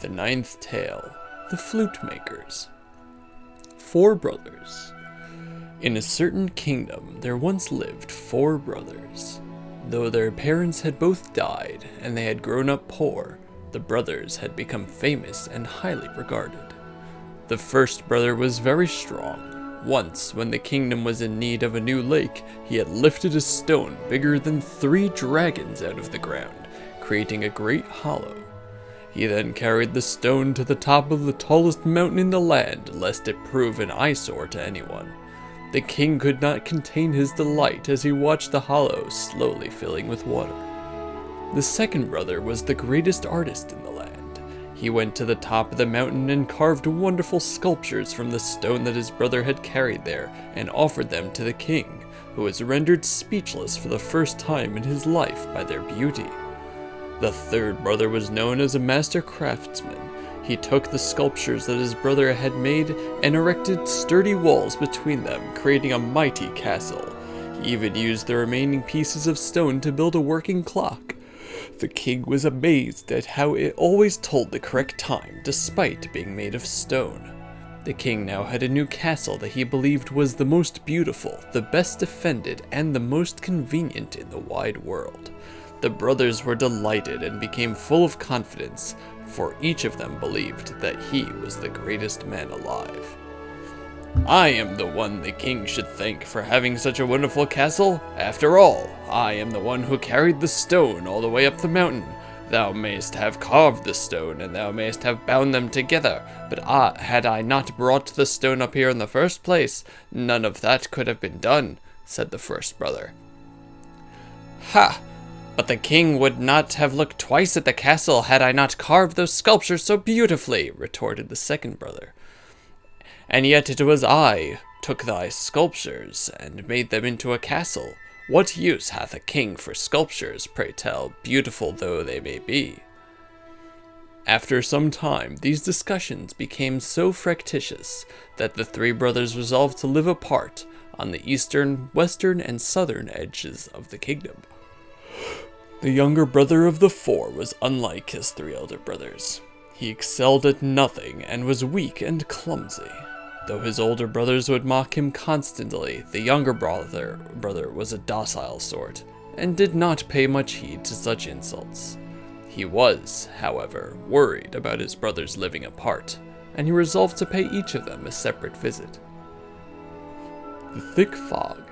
The ninth tale, the Flute Makers. 4 brothers. In a certain kingdom there once lived 4 brothers. Though their parents had both died and they had grown up poor, the brothers had become famous and highly regarded. The first brother was very strong. Once, when the kingdom was in need of a new lake, he had lifted a stone bigger than 3 dragons out of the ground, creating a great hollow. He then carried the stone to the top of the tallest mountain in the land, lest it prove an eyesore to anyone. The king could not contain his delight as he watched the hollow slowly filling with water. The second brother was the greatest artist in the land. He went to the top of the mountain and carved wonderful sculptures from the stone that his brother had carried there, and offered them to the king, who was rendered speechless for the first time in his life by their beauty. The third brother was known as a master craftsman. He took the sculptures that his brother had made and erected sturdy walls between them, creating a mighty castle. He even used the remaining pieces of stone to build a working clock. The king was amazed at how it always told the correct time, despite being made of stone. The king now had a new castle that he believed was the most beautiful, the best defended, and the most convenient in the wide world. The brothers were delighted and became full of confidence, for each of them believed that he was the greatest man alive. "I am the one the king should thank for having such a wonderful castle. After all, I am the one who carried the stone all the way up the mountain. Thou mayst have carved the stone, and thou mayst have bound them together, but had I not brought the stone up here in the first place, none of that could have been done," said the first brother. "Ha! But the king would not have looked twice at the castle had I not carved those sculptures so beautifully," retorted the second brother. "And yet it was I took thy sculptures and made them into a castle. What use hath a king for sculptures, pray tell, beautiful though they may be?" After some time, these discussions became so fractious that the 3 brothers resolved to live apart on the eastern, western, and southern edges of the kingdom. The younger brother of the 4 was unlike his 3 elder brothers. He excelled at nothing and was weak and clumsy. Though his older brothers would mock him constantly, the younger brother was a docile sort, and did not pay much heed to such insults. He was, however, worried about his brothers living apart, and he resolved to pay each of them a separate visit. The thick fog.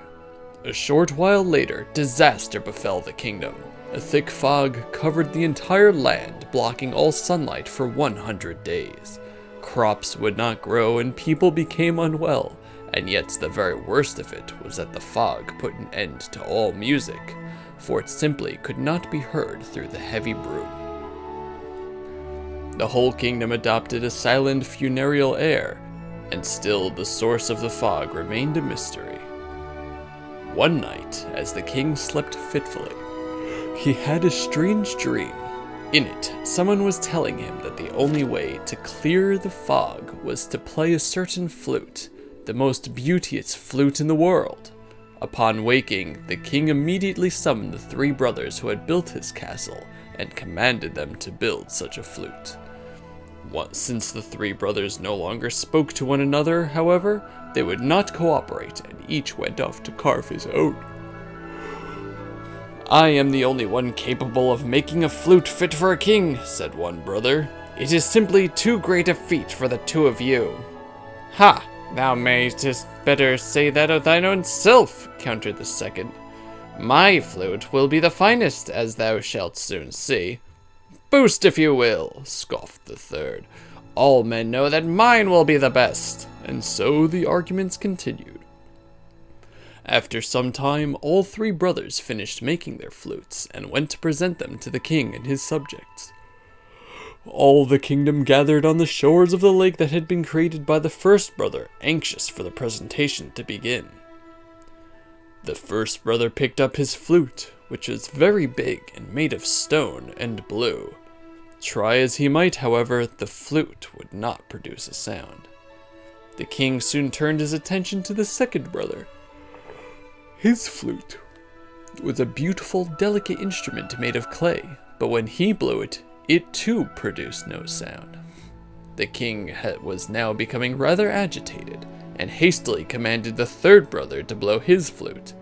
A short while later, disaster befell the kingdom. A thick fog covered the entire land, blocking all sunlight for 100 days. Crops would not grow and people became unwell, and yet the very worst of it was that the fog put an end to all music, for it simply could not be heard through the heavy broom. The whole kingdom adopted a silent funereal air, and still the source of the fog remained a mystery. One night, as the king slept fitfully, he had a strange dream. In it, someone was telling him that the only way to clear the fog was to play a certain flute, the most beauteous flute in the world. Upon waking, the king immediately summoned the 3 brothers who had built his castle and commanded them to build such a flute. Since the 3 brothers no longer spoke to one another, however, they would not cooperate and each went off to carve his own. "I am the only one capable of making a flute fit for a king," said one brother. "It is simply too great a feat for the 2 of you." "Ha! Thou mayst better say that of thine own self," countered the second. "My flute will be the finest, as thou shalt soon see." "Boast if you will," scoffed the third. "All men know that mine will be the best." And so the arguments continued. After some time, all 3 brothers finished making their flutes and went to present them to the king and his subjects. All the kingdom gathered on the shores of the lake that had been created by the first brother, anxious for the presentation to begin. The first brother picked up his flute, which was very big and made of stone and blue. Try as he might, however, the flute would not produce a sound. The king soon turned his attention to the second brother. His flute was a beautiful, delicate instrument made of clay, but when he blew it, it too produced no sound. The king was now becoming rather agitated, and hastily commanded the third brother to blow his flute.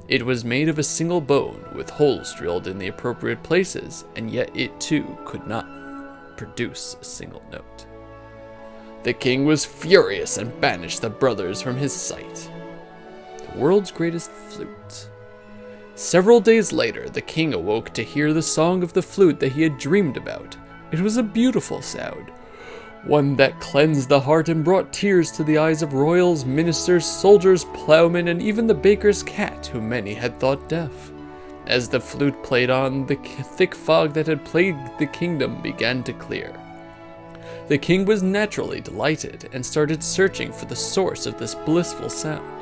It was made of a single bone, with holes drilled in the appropriate places, and yet it too could not produce a single note. The king was furious and banished the brothers from his sight. The world's greatest flute. Several days later, the king awoke to hear the song of the flute that he had dreamed about. It was a beautiful sound, one that cleansed the heart and brought tears to the eyes of royals, ministers, soldiers, plowmen, and even the baker's cat, who many had thought deaf. As the flute played on, the thick fog that had plagued the kingdom began to clear. The king was naturally delighted and started searching for the source of this blissful sound.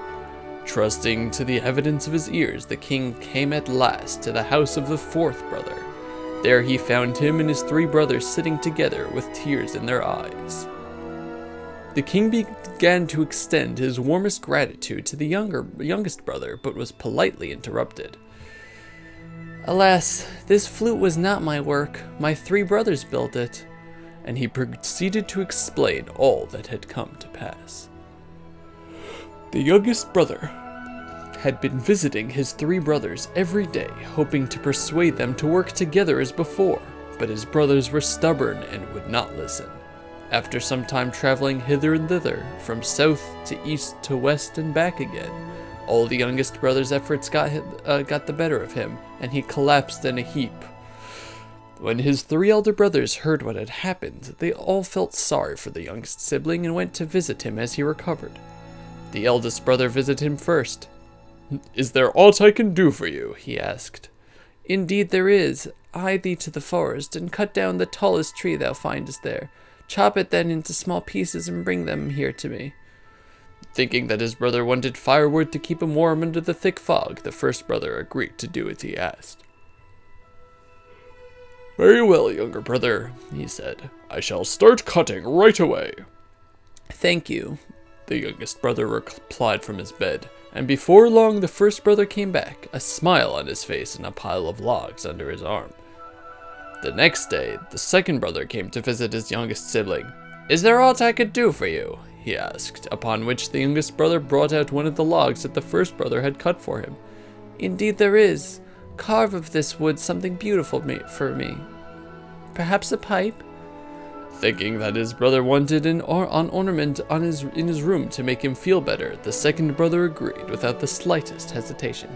Trusting to the evidence of his ears, the king came at last to the house of the fourth brother. There he found him and his three brothers sitting together with tears in their eyes. The king began to extend his warmest gratitude to the youngest brother, but was politely interrupted. "Alas, this flute was not my work. My three brothers built it." And he proceeded to explain all that had come to pass. The youngest brother had been visiting his three brothers every day, hoping to persuade them to work together as before, but his brothers were stubborn and would not listen. After some time traveling hither and thither, from south to east to west and back again, all the youngest brother's efforts got the better of him, and he collapsed in a heap. When his three elder brothers heard what had happened, they all felt sorry for the youngest sibling and went to visit him as he recovered. The eldest brother visited him first. "Is there aught I can do for you?" he asked. "Indeed there is. Hie thee to the forest, and cut down the tallest tree thou findest there. Chop it then into small pieces, and bring them here to me." Thinking that his brother wanted firewood to keep him warm under the thick fog, the first brother agreed to do as he asked. "Very well, younger brother," he said. "I shall start cutting right away." "Thank you," the youngest brother replied from his bed, and before long the first brother came back, a smile on his face and a pile of logs under his arm. The next day, the second brother came to visit his youngest sibling. "Is there aught I could do for you?" he asked, upon which the youngest brother brought out one of the logs that the first brother had cut for him. "Indeed there is. Carve of this wood something beautiful for me. Perhaps a pipe?" Thinking that his brother wanted an ornament in his room to make him feel better, the second brother agreed without the slightest hesitation.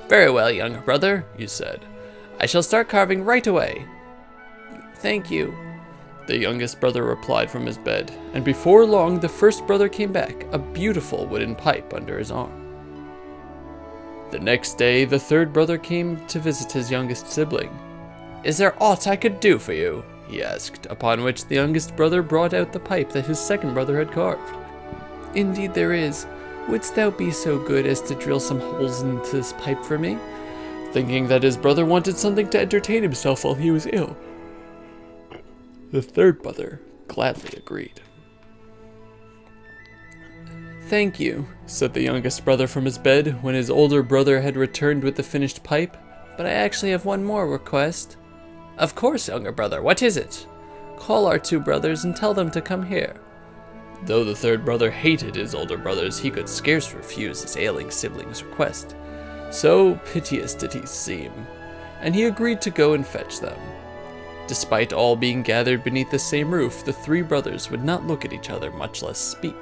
"Very well, younger brother," he said. "I shall start carving right away." "Thank you," the youngest brother replied from his bed, and before long the first brother came back, a beautiful wooden pipe under his arm. The next day the third brother came to visit his youngest sibling. "Is there aught I could do for you?" he asked, upon which the youngest brother brought out the pipe that his second brother had carved. "Indeed there is. Wouldst thou be so good as to drill some holes into this pipe for me?" Thinking that his brother wanted something to entertain himself while he was ill, the third brother gladly agreed. "Thank you," said the youngest brother from his bed, when his older brother had returned with the finished pipe, "but I actually have one more request." "Of course, younger brother, what is it?" "Call our two brothers and tell them to come here." Though the third brother hated his older brothers, he could scarce refuse his ailing sibling's request. So piteous did he seem, and he agreed to go and fetch them. Despite all being gathered beneath the same roof, the three brothers would not look at each other, much less speak.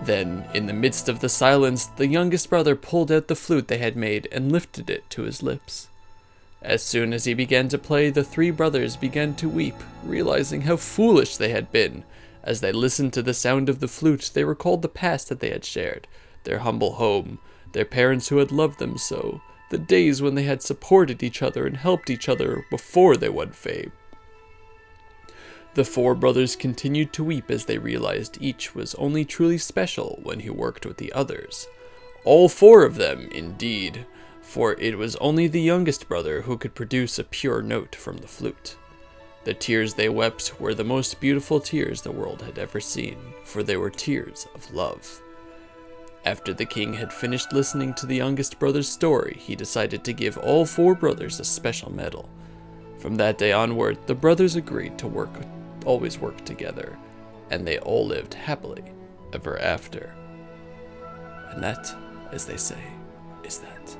Then, in the midst of the silence, the youngest brother pulled out the flute they had made and lifted it to his lips. As soon as he began to play, the three brothers began to weep, realizing how foolish they had been. As they listened to the sound of the flute, they recalled the past that they had shared, their humble home, their parents who had loved them so, the days when they had supported each other and helped each other before they won fame. The four brothers continued to weep as they realized each was only truly special when he worked with the others. All four of them, indeed, for it was only the youngest brother who could produce a pure note from the flute. The tears they wept were the most beautiful tears the world had ever seen, for they were tears of love. After the king had finished listening to the youngest brother's story, he decided to give all 4 brothers a special medal. From that day onward, the brothers agreed to always work together, and they all lived happily ever after. And that, as they say, is that.